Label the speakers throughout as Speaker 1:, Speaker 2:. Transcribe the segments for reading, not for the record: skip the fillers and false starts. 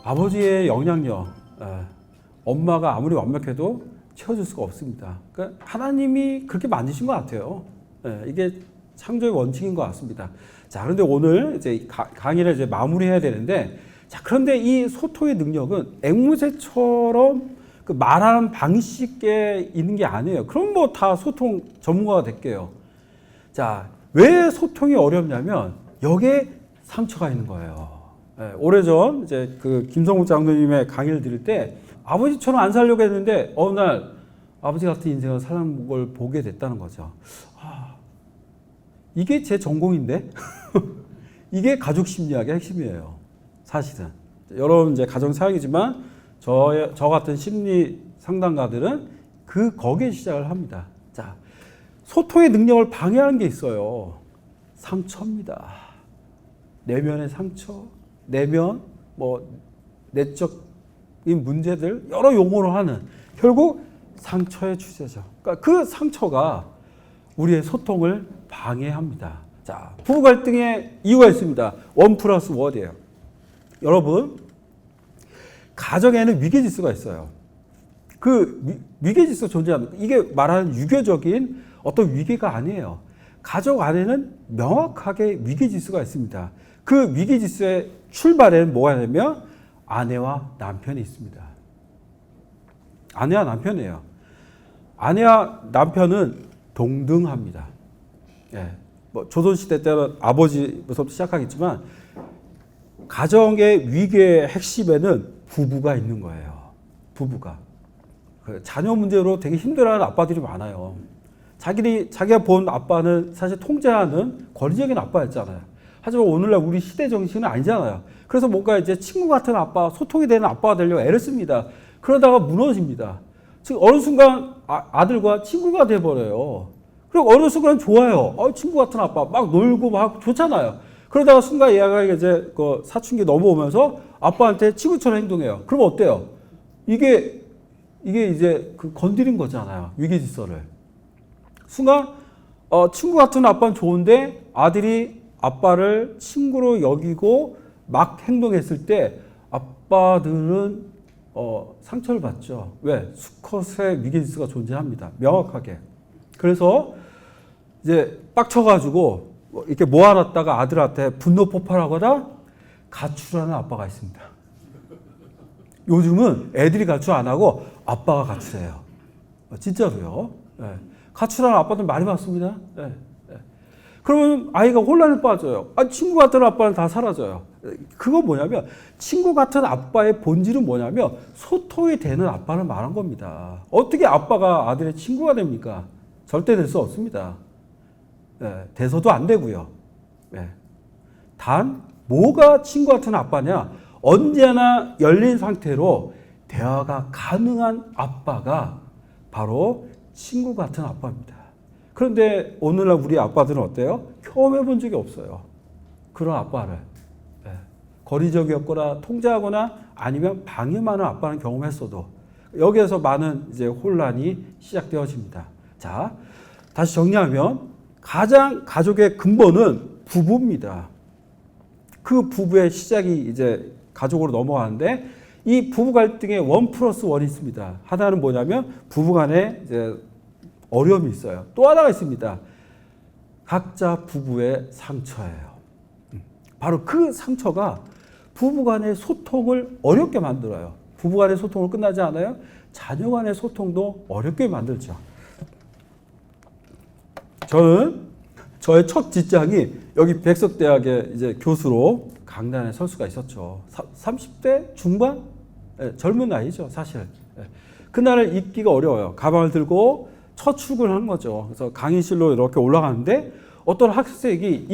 Speaker 1: 아버지의 영향력, 엄마가 아무리 완벽해도 채워줄 수가 없습니다. 그러니까 하나님이 그렇게 만드신 것 같아요. 이게 창조의 원칙인 것 같습니다. 자, 그런데 오늘 이제 강의를 이제 마무리해야 되는데, 자, 그런데 이 소통의 능력은 앵무새처럼 그 말하는 방식에 있는 게 아니에요. 그럼 뭐 다 소통 전문가가 될게요. 자, 왜 소통이 어렵냐면 여기에 상처가 있는 거예요. 오래전 이제 그 김성국 장로님의 강의를 들을 때 아버지처럼 안 살려고 했는데 어느 날 아버지 같은 인생을 사는 걸 보게 됐다는 거죠. 이게 제 전공인데 이게 가족 심리학의 핵심이에요. 사실은 여러분 이제 가정 사역이지만 저 같은 심리 상담가들은 거기에 시작을 합니다. 자, 소통의 능력을 방해하는 게 있어요. 상처입니다. 내면의 상처, 내면 뭐 내적인 문제들 여러 용어로 하는 결국 상처의 주제죠. 그러니까 그 상처가 우리의 소통을 방해합니다. 자, 부부 갈등의 이유가 있습니다. 1+1이에요. 여러분, 가정에는 위계질서가 있어요. 그 위계질서 존재합니다. 이게 말하는 유교적인 어떤 위계가 아니에요. 가족 안에는 명확하게 위계질서가 있습니다. 그 위계질서의 출발에는 뭐가 되냐면 아내와 남편이 있습니다. 아내와 남편이에요. 아내와 남편은 동등합니다. 뭐 조선시대 때는 아버지부터 시작하겠지만 가정의 위계의 핵심에는 부부가 있는 거예요. 부부가. 자녀 문제로 되게 힘들어하는 아빠들이 많아요. 자기가 본 아빠는 사실 통제하는 권위적인 아빠였잖아요. 하지만 오늘날 우리 시대 정신은 아니잖아요. 그래서 뭔가 이제 친구 같은 아빠, 소통이 되는 아빠가 되려고 애를 씁니다. 그러다가 무너집니다. 즉 어느 순간 아들과 친구가 돼버려요. 그리고 어느 순간 좋아요. 친구 같은 아빠 막 놀고 막 좋잖아요. 그러다가 순간 얘가 이제 그 사춘기 넘어오면서 아빠한테 친구처럼 행동해요. 그럼 어때요? 이게 이제 그 건드린 거잖아요. 위계질서를. 순간 친구 같은 아빠는 좋은데 아들이 아빠를 친구로 여기고 막 행동했을 때 아빠들은 상처를 받죠. 왜? 수컷의 위계질서가 존재합니다. 명확하게. 그래서 이제 빡쳐가지고 이렇게 모아놨다가 아들한테 분노 폭발하거나 가출하는 아빠가 있습니다. 요즘은 애들이 가출 안 하고 아빠가 가출해요. 진짜로요. 가출하는 아빠들 많이 봤습니다. 그러면 아이가 혼란에 빠져요. 친구 같은 아빠는 다 사라져요. 그건 뭐냐면 친구 같은 아빠의 본질은 뭐냐면 소통이 되는 아빠를 말한 겁니다. 어떻게 아빠가 아들의 친구가 됩니까? 절대 될 수 없습니다. 돼서도 안 되고요. 단 뭐가 친구 같은 아빠냐? 언제나 열린 상태로 대화가 가능한 아빠가 바로 친구 같은 아빠입니다. 그런데 오늘날 우리 아빠들은 어때요? 경험해 본 적이 없어요. 그런 아빠를. 거리적이었거나 통제하거나 아니면 방해만한 아빠는 경험했어도 여기에서 많은 이제 혼란이 시작되어집니다. 자, 다시 정리하면 가족의 근본은 부부입니다. 그 부부의 시작이 이제 가족으로 넘어가는데 이 부부 갈등에 1+1이 있습니다. 하나는 뭐냐면 부부간에 이제 어려움이 있어요. 또 하나가 있습니다. 각자 부부의 상처예요. 바로 그 상처가 부부간의 소통을 어렵게 만들어요. 부부간의 소통을 끝나지 않아요? 자녀간의 소통도 어렵게 만들죠. 저는 저의 첫 직장이 여기 백석대학의 이제 교수로 강단에 설 수가 있었죠. 30대 중반? 젊은 나이죠, 사실. 그날을 잊기가 어려워요. 가방을 들고 첫 출근을 한 거죠. 그래서 강의실로 이렇게 올라가는데 어떤 학생이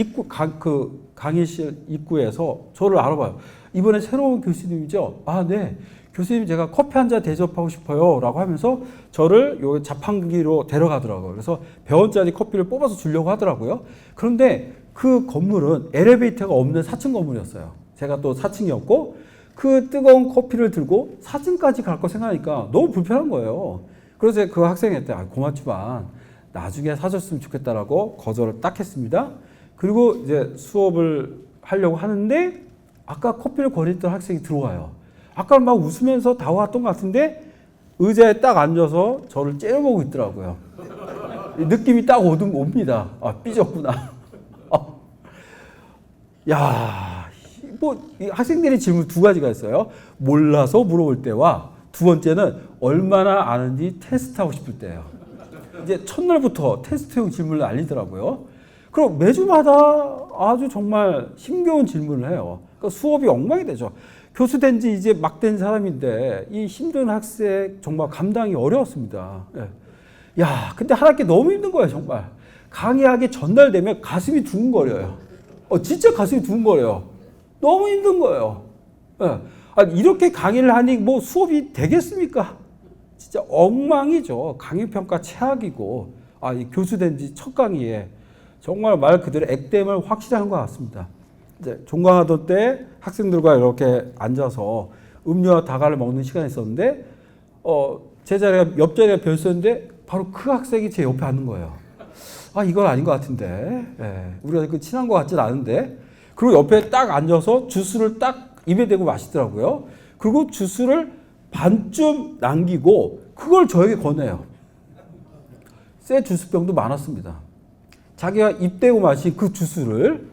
Speaker 1: 강의실 입구에서 저를 알아봐요. 이번에 새로운 교수님이죠? 네. 교수님 제가 커피 한 잔 대접하고 싶어요. 라고 하면서 저를 요 자판기로 데려가더라고요. 그래서 100원짜리 커피를 뽑아서 주려고 하더라고요. 그런데 그 건물은 엘리베이터가 없는 4층 건물이었어요. 제가 또 4층이었고 그 뜨거운 커피를 들고 4층까지 갈 거 생각하니까 너무 불편한 거예요. 그래서 그 학생한테 고맙지만 나중에 사줬으면 좋겠다라고 거절을 딱 했습니다. 그리고 이제 수업을 하려고 하는데 아까 커피를 권했던 학생이 들어와요. 아까 막 웃으면서 다가왔던 것 같은데 의자에 딱 앉아서 저를 째려보고 있더라고요. 느낌이 딱 옵니다. 아, 삐졌구나. 야, 이 학생들이 질문 두 가지가 있어요. 몰라서 물어볼 때와 두 번째는 얼마나 아는지 테스트하고 싶을 때예요. 이제 첫날부터 테스트용 질문을 알리더라고요. 그럼 매주마다 아주 정말 힘겨운 질문을 해요. 그러니까 수업이 엉망이 되죠. 교수 된 지 이제 막 된 사람인데 이 힘든 학생 정말 감당이 어려웠습니다. 예. 야, 근데 한 학기 너무 힘든 거예요, 정말. 강의하기 전날 되면 가슴이 두근거려요. 진짜 가슴이 두근거려요. 너무 힘든 거예요. 예. 아니, 이렇게 강의를 하니 뭐 수업이 되겠습니까? 진짜 엉망이죠. 강의평가 최악이고, 이 교수 된 지 첫 강의에 정말 말 그대로 액땜을 확실히 한 것 같습니다. 이제 종강하던 때 학생들과 이렇게 앉아서 음료와 다과를 먹는 시간이 있었는데, 제 자리가 옆자리가 비었었는데, 바로 그 학생이 제 옆에 앉는 거예요. 이건 아닌 것 같은데. 예, 우리가 그 친한 것 같진 않은데. 그리고 옆에 딱 앉아서 주스를 딱 입에 대고 마시더라고요. 그리고 주스를 반쯤 남기고 그걸 저에게 권해요. 새 주스병도 많았습니다. 자기가 입 대고 마신 그 주스를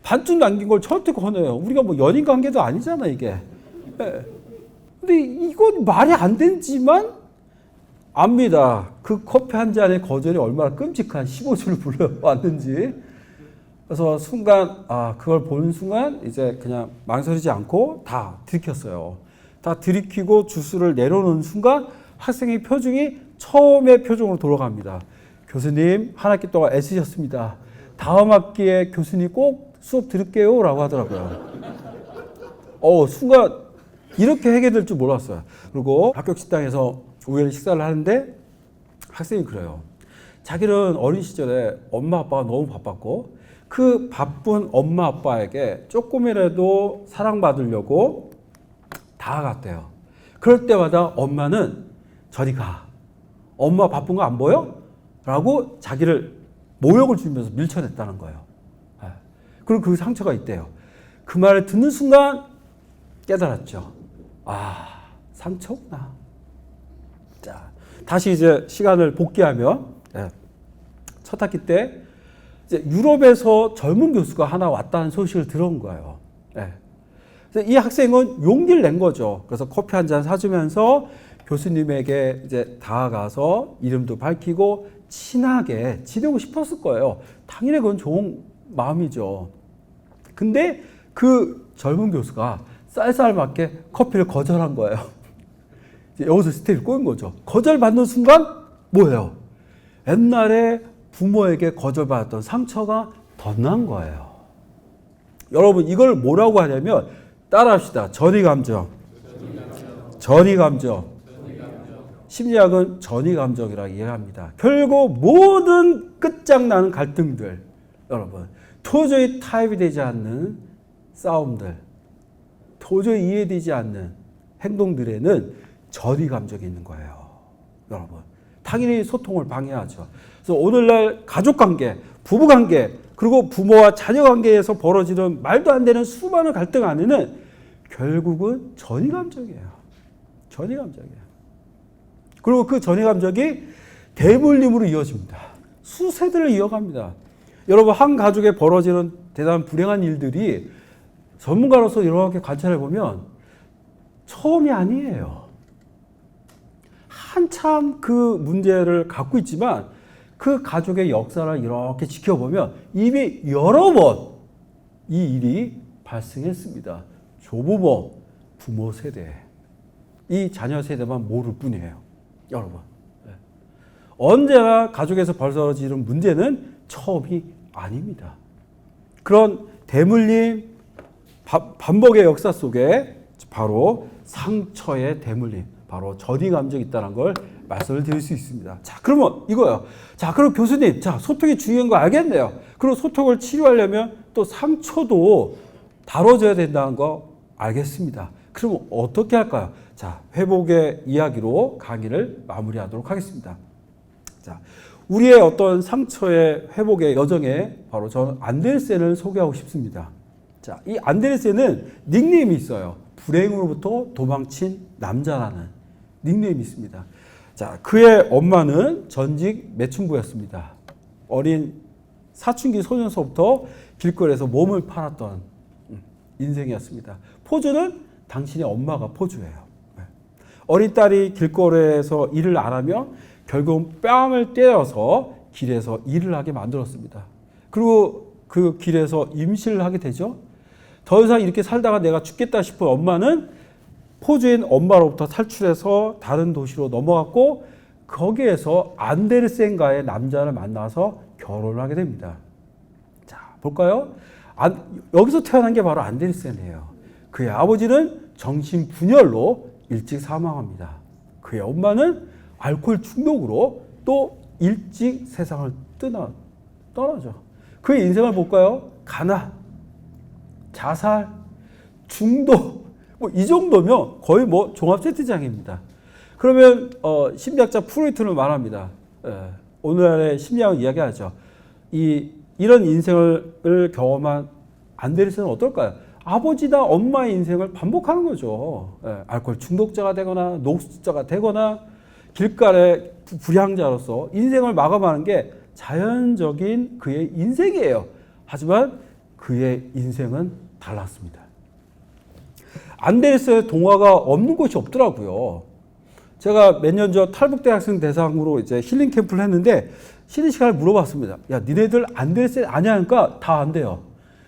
Speaker 1: 반쯤 남긴 걸 저한테 권해요. 우리가 뭐 연인 관계도 아니잖아, 이게. 예. 근데 이건 말이 안 되지만 압니다. 그 커피 한 잔의 거절이 얼마나 끔찍한 15주를 불러왔는지. 그래서 순간, 그걸 보는 순간 이제 그냥 망설이지 않고 다 들이켰어요. 다 들이키고 주스를 내려놓는 순간 학생의 표정이 처음의 표정으로 돌아갑니다. 교수님, 한 학기 동안 애쓰셨습니다. 다음 학기에 교수님 꼭 수업 들을게요. 라고 하더라고요. 순간 이렇게 해결될 줄 몰랐어요. 그리고 학교 식당에서 우연히 식사를 하는데 학생이 그래요. 자기는 어린 시절에 엄마 아빠가 너무 바빴고 그 바쁜 엄마 아빠에게 조금이라도 사랑받으려고 다가갔대요. 그럴 때마다 엄마는 저리 가. 엄마 바쁜 거 안 보여? 라고 자기를 모욕을 주면서 밀쳐냈다는 거예요. 그리고 그 상처가 있대요. 그 말을 듣는 순간 깨달았죠. 상처구나. 자, 다시 이제 시간을 복귀하면 첫 학기 때 이제 유럽에서 젊은 교수가 하나 왔다는 소식을 들은 거예요. 이 학생은 용기를 낸 거죠. 그래서 커피 한 잔 사주면서 교수님에게 이제 다가가서 이름도 밝히고 친하게 지내고 싶었을 거예요. 당연히 그건 좋은 마음이죠. 근데 그 젊은 교수가 쌀쌀맞게 커피를 거절한 거예요. 여기서 스텝이 꼬인 거죠. 거절받는 순간 뭐예요? 옛날에 부모에게 거절받았던 상처가 덧난 거예요. 여러분 이걸 뭐라고 하냐면 따라합시다. 전이감정. 전이감정. 심리학은 전이감정이라고 이해합니다. 결국 모든 끝장나는 갈등들, 여러분 도저히 타협이 되지 않는 싸움들, 도저히 이해되지 않는 행동들에는 전이감정이 있는 거예요. 여러분 당연히 소통을 방해하죠. 그래서 오늘날 가족관계, 부부관계, 그리고 부모와 자녀관계에서 벌어지는 말도 안 되는 수많은 갈등 안에는 결국은 전이감정이에요. 전이감정이에요. 그리고 그 전이감정이 대물림으로 이어집니다. 수세대를 이어갑니다. 여러분 한 가족에 벌어지는 대단한 불행한 일들이 전문가로서 이렇게 관찰해 보면 처음이 아니에요. 한참 그 문제를 갖고 있지만 그 가족의 역사를 이렇게 지켜보면 이미 여러 번 이 일이 발생했습니다. 조부모, 부모 세대, 이 자녀 세대만 모를 뿐이에요. 여러분 언제나 가족에서 벌어지는 문제는 처음이 아닙니다. 그런 대물림, 반복의 역사 속에 바로 상처의 대물림, 바로 전이감정이 있다는 걸 말씀을 드릴 수 있습니다. 자, 그러면 이거요. 자, 그럼 교수님, 자, 소통이 중요한 거 알겠네요. 그리고 소통을 치료하려면 또 상처도 다뤄줘야 된다는 거 알겠습니다. 그럼 어떻게 할까요? 자, 회복의 이야기로 강의를 마무리하도록 하겠습니다. 자, 우리의 어떤 상처의 회복의 여정에 바로 저는 안데르센을 소개하고 싶습니다. 자, 이 안데르센은 닉네임이 있어요. 불행으로부터 도망친 남자라는 닉네임이 있습니다. 자, 그의 엄마는 전직 매춘부였습니다. 어린 사춘기 소년서부터 길거리에서 몸을 팔았던 인생이었습니다. 포주는 당신의 엄마가 포주예요. 어린 딸이 길거리에서 일을 안 하면 결국 뺨을 때려서 길에서 일을 하게 만들었습니다. 그리고 그 길에서 임신을 하게 되죠. 더 이상 이렇게 살다가 내가 죽겠다 싶은 엄마는 포주인 엄마로부터 탈출해서 다른 도시로 넘어갔고 거기에서 안데르센과의 남자를 만나서 결혼을 하게 됩니다. 자, 볼까요? 여기서 태어난 게 바로 안데르센이에요. 그의 아버지는 정신분열로 일찍 사망합니다. 그의 엄마는 알코올 중독으로 또 일찍 세상을 떠나죠. 그의 인생을 볼까요? 가난, 자살, 중독, 뭐 이 정도면 거의 뭐 종합 세트장입니다. 그러면 심리학자 프로이트는 말합니다. 오늘날의 심리학을 이야기하죠. 이런 인생을 경험한 안데르센은 어떨까요? 아버지나 엄마의 인생을 반복하는 거죠. 알코올 중독자가 되거나 노숙자가 되거나 길가의 불량자로서 인생을 마감하는 게 자연적인 그의 인생이에요. 하지만 그의 인생은 달랐습니다. 안데르센의 동화가 없는 곳이 없더라고요. 제가 몇 년 전 탈북대학생 대상으로 이제 힐링 캠프를 했는데 쉬는 시간에 물어봤습니다. 야, 니네들 안데르센 아냐 하니까 다 안 돼요.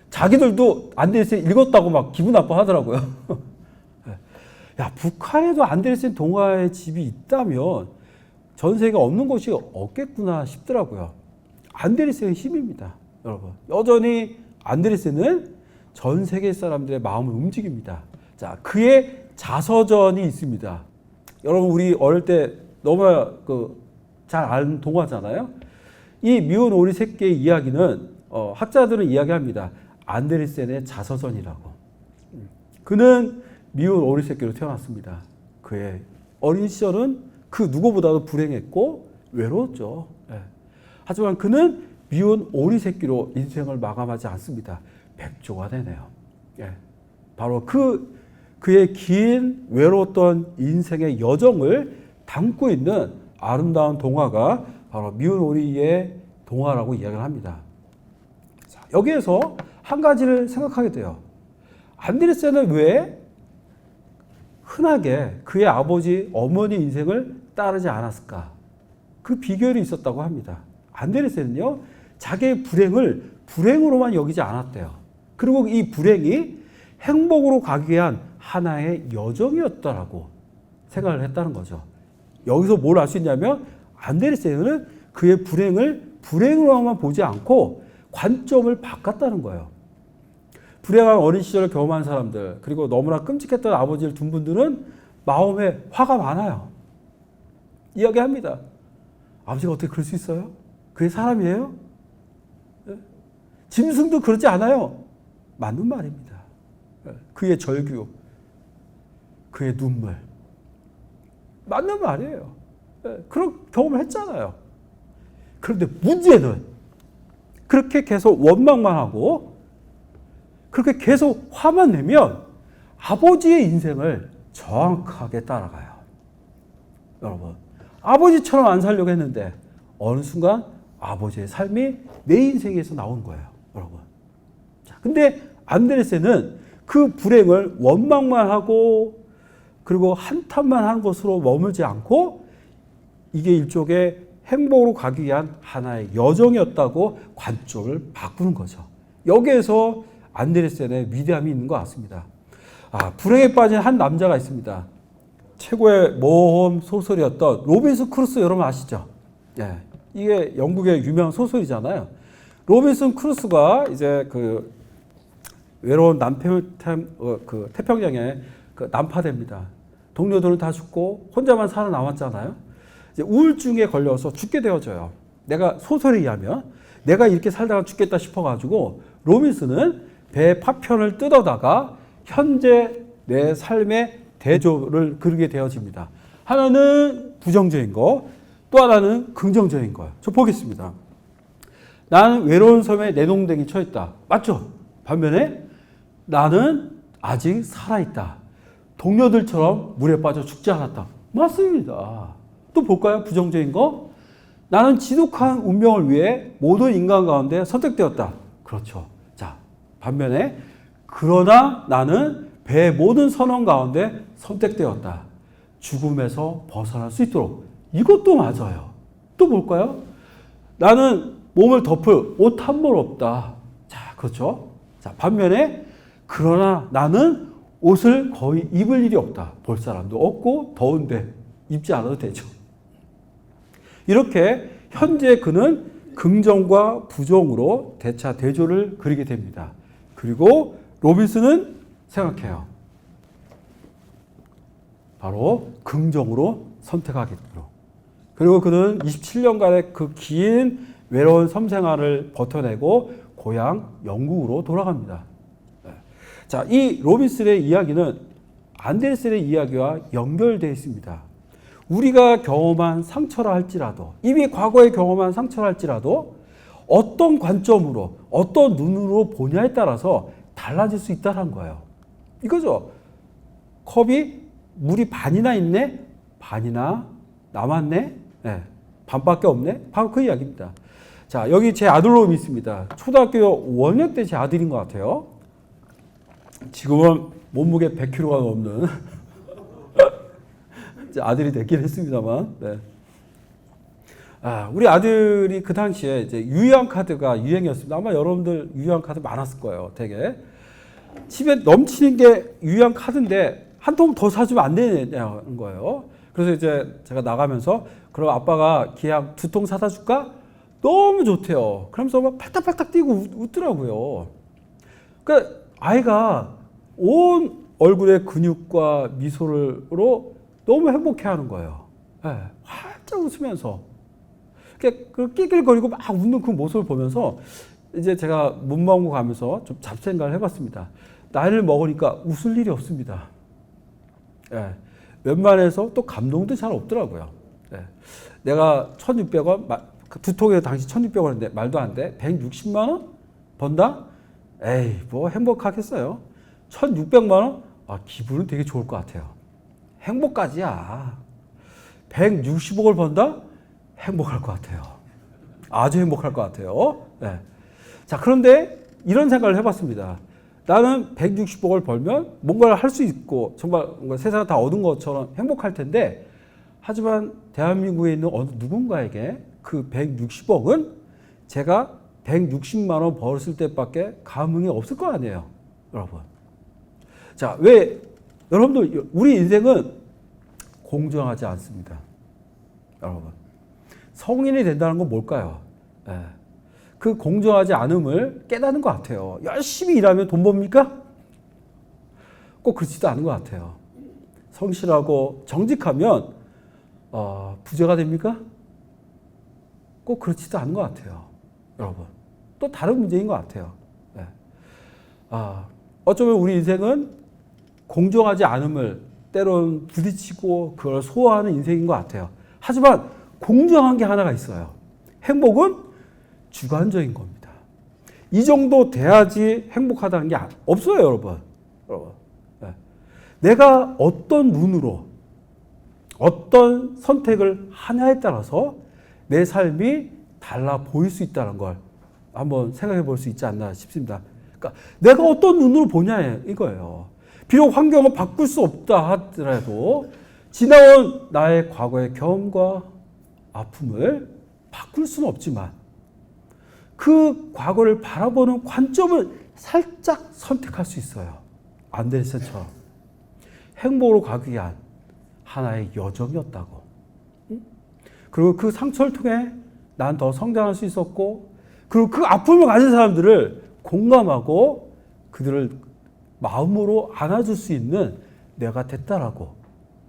Speaker 1: 자기들도 안데르센 읽었다고 막 기분 나빠하더라고요. 야, 북한에도 안데르센 동화의 집이 있다면 전 세계에 없는 곳이 없겠구나 싶더라고요. 안데르센의 힘입니다, 여러분. 여전히 안데르센은 전 세계 사람들의 마음을 움직입니다. 자, 그의 자서전이 있습니다. 여러분, 우리 어릴 때 너무나 잘 아는 동화잖아요. 이 미운 오리 새끼의 이야기는 학자들은 이야기합니다. 안데르센의 자서전이라고. 그는 미운 오리 새끼로 태어났습니다. 그의 어린 시절은 그 누구보다도 불행했고 외로웠죠. 하지만 그는 미운 오리 새끼로 인생을 마감하지 않습니다. 백조가 되네요. 바로 그의 긴 외로웠던 인생의 여정을 담고 있는 아름다운 동화가 바로 미운 오리의 동화라고 이야기를 합니다. 자, 여기에서 한 가지를 생각하게 돼요. 안데르센은 왜 흔하게 그의 아버지, 어머니 인생을 따르지 않았을까? 그 비결이 있었다고 합니다. 안데르센은요, 자기의 불행을 불행으로만 여기지 않았대요. 그리고 이 불행이 행복으로 가기 위한 하나의 여정이었다라고 생각을 했다는 거죠. 여기서 뭘 알 수 있냐면 안데르센은 그의 불행을 불행으로만 보지 않고 관점을 바꿨다는 거예요. 불행한 어린 시절을 경험한 사람들, 그리고 너무나 끔찍했던 아버지를 둔 분들은 마음에 화가 많아요. 이야기합니다. 아버지가 어떻게 그럴 수 있어요? 그게 사람이에요? 짐승도 그렇지 않아요. 맞는 말입니다. 그의 절규, 그의 눈물. 맞는 말이에요. 그런 경험을 했잖아요. 그런데 문제는 그렇게 계속 원망만 하고 그렇게 계속 화만 내면 아버지의 인생을 정확하게 따라가요. 여러분, 아버지처럼 안 살려고 했는데 어느 순간 아버지의 삶이 내 인생에서 나온 거예요. 여러분. 자, 근데 안데르센은 그 불행을 원망만 하고 그리고 한탄만 하는 것으로 머물지 않고 이게 일종의 행복으로 가기 위한 하나의 여정이었다고 관점을 바꾸는 거죠. 여기에서 안데르센의 위대함이 있는 것 같습니다. 불행에 빠진 한 남자가 있습니다. 최고의 모험 소설이었던 로빈슨 크루소, 여러분 아시죠? 이게 영국의 유명한 소설이잖아요. 로빈슨 크루소가 이제 그 외로운 태평양에 난파됩니다. 동료들은 다 죽고 혼자만 살아남았잖아요. 이제 우울증에 걸려서 죽게 되어져요. 내가 소설에 의하면 내가 이렇게 살다가 죽겠다 싶어가지고 로빈슨은 배 파편을 뜯어다가 현재 내 삶의 대조를 그리게 되어집니다. 하나는 부정적인 거, 또 하나는 긍정적인 거예요. 저 보겠습니다. 나는 외로운 섬에 내동댕이 쳐있다. 맞죠? 반면에 나는 아직 살아있다. 동료들처럼 물에 빠져 죽지 않았다. 맞습니다. 또 볼까요? 부정적인 거. 나는 지독한 운명을 위해 모든 인간 가운데 선택되었다. 그렇죠. 자, 반면에 그러나 나는 배의 모든 선원 가운데 선택되었다. 죽음에서 벗어날 수 있도록. 이것도 맞아요. 또 볼까요? 나는 몸을 덮을 옷 한 벌 없다. 자, 그렇죠. 자, 반면에 그러나 나는 옷을 거의 입을 일이 없다. 볼 사람도 없고 더운데 입지 않아도 되죠. 이렇게 현재 그는 긍정과 부정으로 대차 대조를 그리게 됩니다. 그리고 로빈스는 생각해요. 바로 긍정으로 선택하겠도록. 그리고 그는 27년간의 그 긴 외로운 섬 생활을 버텨내고 고향 영국으로 돌아갑니다. 자, 이 로빈슨의 이야기는 안데르센의 이야기와 연결되어 있습니다. 우리가 경험한 상처라 할지라도, 이미 과거에 경험한 상처라 할지라도 어떤 관점으로, 어떤 눈으로 보냐에 따라서 달라질 수 있다는 거예요. 이거죠. 컵이 물이 반이나 있네? 반이나 남았네? 네, 반밖에 없네? 바로 그 이야기입니다. 자, 여기 제 아들놈이 있습니다. 초등학교 5학년 때 제 아들인 것 같아요. 지금은 몸무게 100kg가 넘는 아들이 됐긴 했습니다만. 네. 우리 아들이 그 당시에 이제 유희왕 카드가 유행이었습니다. 아마 여러분들 유희왕 카드 많았을 거예요, 되게. 집에 넘치는 게 유희왕 카드인데 한 통 더 사주면 안 되냐는 거예요. 그래서 이제 제가 나가면서 그럼 아빠가 기왕 2통 사다 줄까? 너무 좋대요. 그러면서 막 팔딱팔딱 뛰고 웃더라고요. 그러니까 아이가 온 얼굴의 근육과 미소로 너무 행복해하는 거예요. 네, 활짝 웃으면서 그 낄낄거리고 막 웃는 그 모습을 보면서 이제 제가 문방구 가면서 좀 잡생각을 해봤습니다. 나이를 먹으니까 웃을 일이 없습니다. 네, 웬만해서 또 감동도 잘 없더라고요. 네, 내가 1,600원, 2통에 당시 1,600원인데 말도 안 돼. 160만 원 번다? 에이, 뭐 행복하겠어요. 1,600만 원? 기분은 되게 좋을 것 같아요. 행복까지야. 160억을 번다? 행복할 것 같아요. 아주 행복할 것 같아요. 네. 자, 그런데 이런 생각을 해봤습니다. 나는 160억을 벌면 뭔가를 할 수 있고 정말 뭔가 세상을 다 얻은 것처럼 행복할 텐데, 하지만 대한민국에 있는 어느 누군가에게 그 160억은 제가 160만 원 벌었을 때밖에 감흥이 없을 거 아니에요, 여러분. 자, 왜 여러분들 우리 인생은 공정하지 않습니다, 여러분. 성인이 된다는 건 뭘까요? 네. 그 공정하지 않음을 깨닫는 것 같아요. 열심히 일하면 돈 법니까? 꼭 그렇지도 않은 것 같아요. 성실하고 정직하면 부자가 됩니까? 꼭 그렇지도 않은 것 같아요, 여러분. 또 다른 문제인 것 같아요. 네. 어쩌면 우리 인생은 공정하지 않음을 때론 부딪히고 그걸 소화하는 인생인 것 같아요. 하지만 공정한 게 하나가 있어요. 행복은 주관적인 겁니다. 이 정도 돼야지 행복하다는 게 없어요, 여러분. 네. 내가 어떤 눈으로 어떤 선택을 하냐에 따라서 내 삶이 달라 보일 수 있다는 걸 한번 생각해 볼 수 있지 않나 싶습니다. 그러니까 내가 어떤 눈으로 보냐 이거예요. 비록 환경을 바꿀 수 없다 하더라도 지나온 나의 과거의 경험과 아픔을 바꿀 수는 없지만 그 과거를 바라보는 관점을 살짝 선택할 수 있어요. 안데르센처럼. 행복으로 가기 위한 하나의 여정이었다고. 그리고 그 상처를 통해 난 더 성장할 수 있었고, 그리고 그 아픔을 가진 사람들을 공감하고 그들을 마음으로 안아줄 수 있는 내가 됐다라고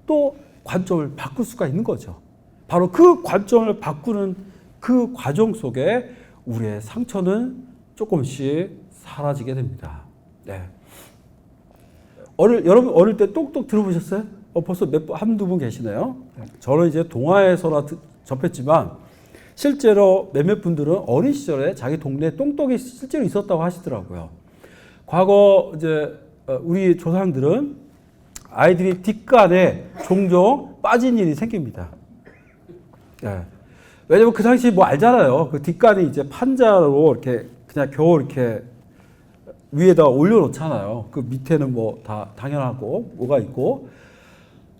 Speaker 1: 또 관점을 바꿀 수가 있는 거죠. 바로 그 관점을 바꾸는 그 과정 속에 우리의 상처는 조금씩 사라지게 됩니다. 네. 여러분 어릴 때 똑똑 들어보셨어요? 벌써 한두 분 계시네요. 저는 이제 동화에서나 접했지만 실제로 몇몇 분들은 어린 시절에 자기 동네에 똥똑이 실제로 있었다고 하시더라고요. 과거 이제 우리 조상들은 아이들이 뒷간에 종종 빠진 일이 생깁니다. 예. 왜냐면 그 당시 뭐 알잖아요. 그 뒷간에 이제 판자로 이렇게 그냥 겨우 이렇게 위에다 올려놓잖아요. 그 밑에는 뭐 다 당연하고 뭐가 있고.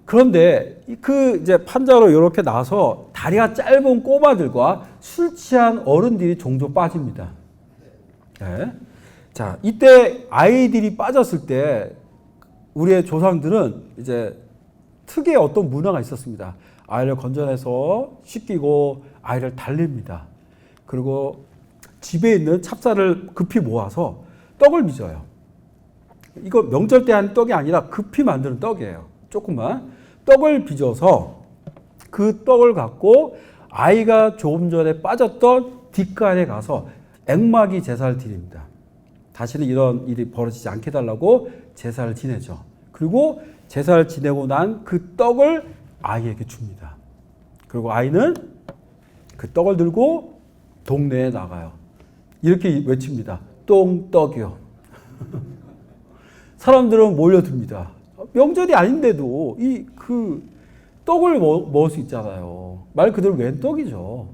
Speaker 1: 그런데 그 이제 판자로 이렇게 나서 다리가 짧은 꼬마들과 술 취한 어른들이 종종 빠집니다. 예. 자, 이때 아이들이 빠졌을 때 우리의 조상들은 이제 특유의 어떤 문화가 있었습니다. 아이를 건져내서 씻기고 아이를 달립니다. 그리고 집에 있는 찹쌀을 급히 모아서 떡을 빚어요. 이거 명절 때 한 떡이 아니라 급히 만드는 떡이에요. 조금만. 떡을 빚어서 그 떡을 갖고 아이가 조금 전에 빠졌던 뒷간에 가서 액막이 제사를 드립니다. 다시는 이런 일이 벌어지지 않게 해달라고 제사를 지내죠. 그리고 제사를 지내고 난 그 떡을 아이에게 줍니다. 그리고 아이는 그 떡을 들고 동네에 나가요. 이렇게 외칩니다. 똥떡이요. 사람들은 몰려듭니다. 명절이 아닌데도 그 떡을 먹을 수 있잖아요. 말 그대로 웬 떡이죠.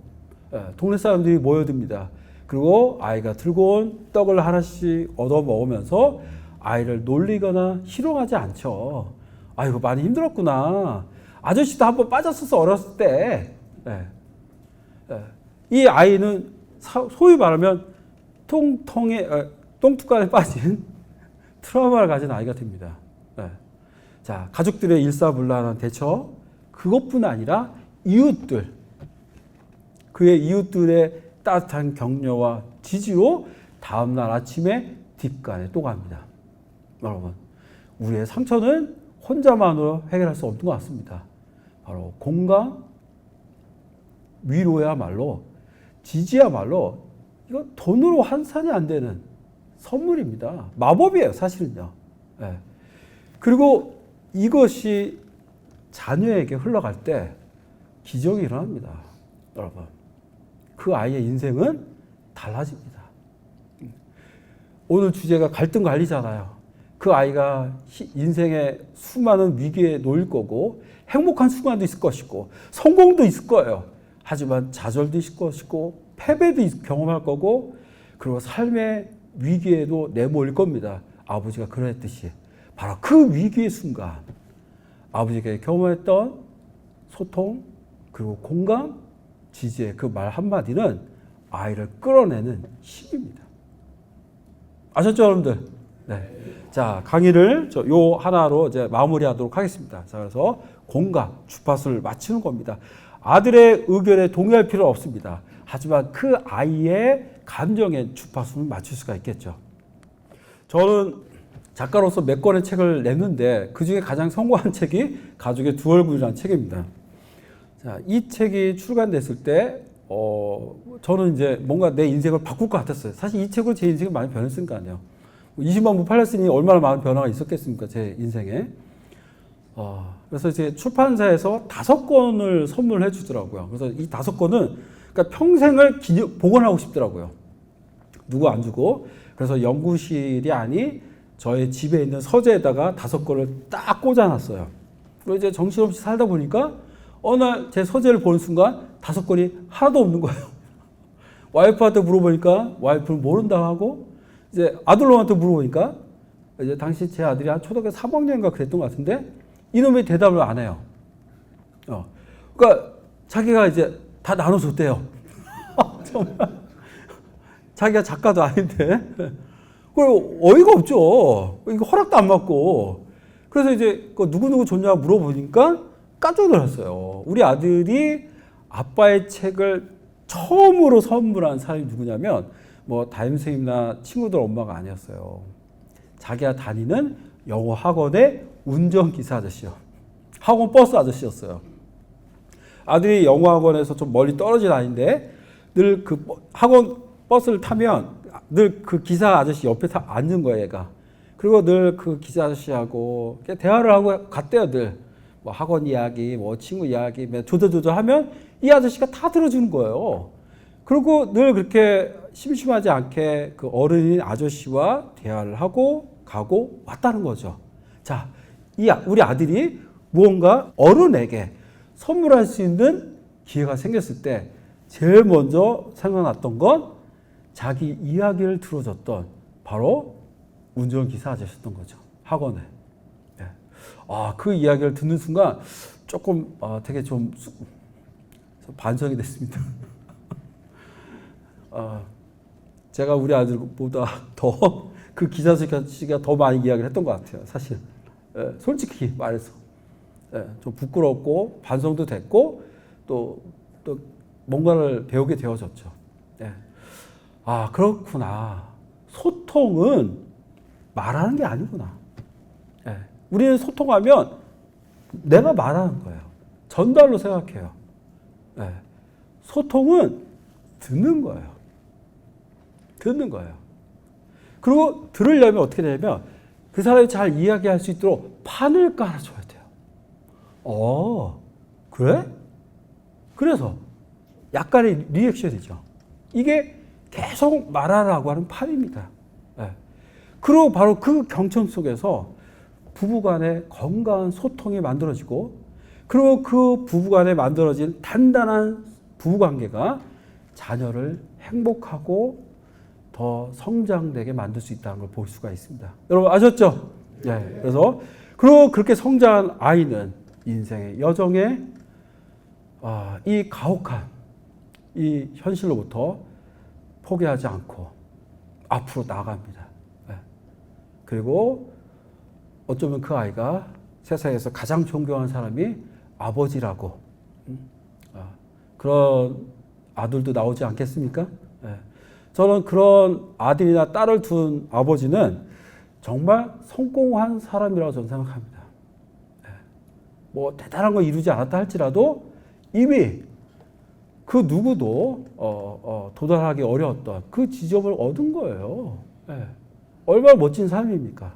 Speaker 1: 동네 사람들이 모여듭니다. 그리고 아이가 들고 온 떡을 하나씩 얻어 먹으면서 아이를 놀리거나 희롱하지 않죠. 아이고 많이 힘들었구나. 아저씨도 한번 빠졌었어 어렸을 때. 이 아이는 소위 말하면 똥뚜껑에 빠진 트라우마를 가진 아이가 됩니다. 자, 가족들의 일사불란한 대처, 그것뿐 아니라 이웃들, 그의 이웃들의 따뜻한 격려와 지지로 다음날 아침에 뒷간에 또 갑니다. 여러분, 우리의 상처는 혼자만으로 해결할 수 없는 것 같습니다. 바로 공감, 위로야말로, 지지야말로 이거 돈으로 환산이 안 되는 선물입니다. 마법이에요, 사실은요. 그리고 이것이 자녀에게 흘러갈 때 기적이 일어납니다. 여러분, 그 아이의 인생은 달라집니다. 오늘 주제가 갈등 관리잖아요. 그 아이가 인생의 수많은 위기에 놓일 거고 행복한 순간도 있을 것이고 성공도 있을 거예요. 하지만 좌절도 있을 것이고 패배도 경험할 거고 그리고 삶의 위기에도 내몰릴 겁니다. 아버지가 그랬듯이 바로 그 위기의 순간 아버지가 경험했던 소통 그리고 공감, 지지의 그 말 한마디는 아이를 끌어내는 힘입니다. 아셨죠, 여러분들? 네. 자, 강의를 요 하나로 이제 마무리하도록 하겠습니다. 자, 그래서 공감, 주파수를 맞추는 겁니다. 아들의 의견에 동의할 필요 없습니다. 하지만 그 아이의 감정의 주파수는 맞출 수가 있겠죠. 저는 작가로서 몇 권의 책을 냈는데 그 중에 가장 성공한 책이 가족의 두 얼굴이라는 책입니다. 자, 이 책이 출간됐을 때 저는 이제 뭔가 내 인생을 바꿀 것 같았어요. 사실 이 책으로 제 인생이 많이 변했으니까요. 20만 부 팔렸으니 얼마나 많은 변화가 있었겠습니까, 제 인생에. 그래서 이제 출판사에서 5권을 선물해 주더라고요. 그래서 이 5권은 그러니까 평생을 복원하고 싶더라고요. 누구 안 주고. 그래서 연구실이 아닌 저의 집에 있는 서재에다가 5권을 딱 꽂아놨어요. 그리고 이제 정신없이 살다 보니까 어느 날 제 서재를 보는 순간 5권이 하나도 없는 거예요. 와이프한테 물어보니까 와이프는 모른다고 하고 이제 아들놈한테 물어보니까 이제 당시 제 아들이 한 초등학교 3학년인가 그랬던 것 같은데 이놈이 대답을 안 해요. 그러니까 자기가 이제 다 나눠줬대요. 정말 자기가 작가도 아닌데 그리고 어이가 없죠. 이거 허락도 안 받고 그래서 이제 누구누구 줬냐 물어보니까 깜짝 놀랐어요. 우리 아들이 아빠의 책을 처음으로 선물한 사람이 누구냐면 뭐 담임선생님이나 친구들 엄마가 아니었어요. 자기가 다니는 영어 학원의 운전기사 아저씨요. 학원 버스 아저씨였어요. 아들이 영어 학원에서 좀 멀리 떨어진 아이인데 늘 그 학원 버스를 타면 늘 그 기사 아저씨 옆에 앉는 거예요, 얘가. 그리고 늘 그 기사 아저씨하고 대화를 하고 갔대요, 늘. 뭐 학원 이야기, 뭐 친구 이야기, 조조조조 하면 이 아저씨가 다 들어주는 거예요. 그리고 늘 그렇게 심심하지 않게 그 어른인 아저씨와 대화를 하고 가고 왔다는 거죠. 자, 우리 아들이 무언가 어른에게 선물할 수 있는 기회가 생겼을 때 제일 먼저 생각났던 건 자기 이야기를 들어줬던 바로 운전기사 아저씨였던 거죠. 학원에. 네. 그 이야기를 듣는 순간 조금 되게 좀 반성이 됐습니다. 제가 우리 아들보다 더 그 기사 씨가 더 많이 이야기를 했던 것 같아요. 사실. 솔직히 말해서. 좀 부끄럽고 반성도 됐고 또 뭔가를 배우게 되어졌죠. 그렇구나. 소통은 말하는 게 아니구나. 우리는 소통하면 내가 말하는 거예요. 전달로 생각해요. 소통은 듣는 거예요. 듣는 거예요. 그리고 들으려면 어떻게 되냐면 그 사람이 잘 이야기할 수 있도록 판을 깔아줘야 돼요. 그래? 그래서 약간의 리액션이죠. 이게 계속 말하라고 하는 판입니다. 그리고 바로 그 경청 속에서 부부간의 건강한 소통이 만들어지고 그리고 그 부부간에 만들어진 단단한 부부관계가 자녀를 행복하고 더 성장되게 만들 수 있다는 걸 볼 수가 있습니다. 여러분 아셨죠? 그래서 그리고 그렇게 성장한 아이는 인생의 여정에 이 가혹한 이 현실로부터 포기하지 않고 앞으로 나아갑니다. 그리고 어쩌면 그 아이가 세상에서 가장 존경하는 사람이 아버지라고 그런 아들도 나오지 않겠습니까? 저는 그런 아들이나 딸을 둔 아버지는 정말 성공한 사람이라고 저는 생각합니다. 뭐 대단한 거 이루지 않았다 할지라도 이미 그 누구도 도달하기 어려웠던 그 지점을 얻은 거예요. 얼마나 멋진 삶입니까?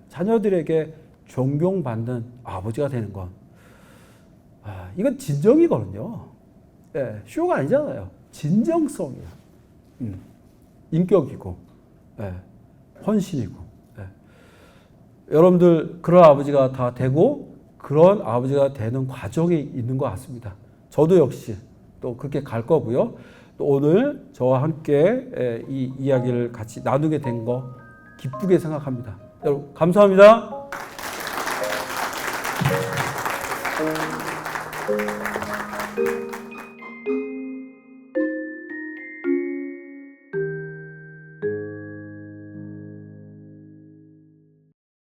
Speaker 1: 자녀들에게 존경받는 아버지가 되는 건 이건 진정이거든요. 쇼가 아니잖아요. 진정성이야. 인격이고 헌신이고 여러분들 그런 아버지가 다 되고 그런 아버지가 되는 과정이 있는 것 같습니다. 저도 역시 또 그렇게 갈 거고요. 또 오늘 저와 함께 이 이야기를 같이 나누게 된 거 기쁘게 생각합니다. 여러분 감사합니다.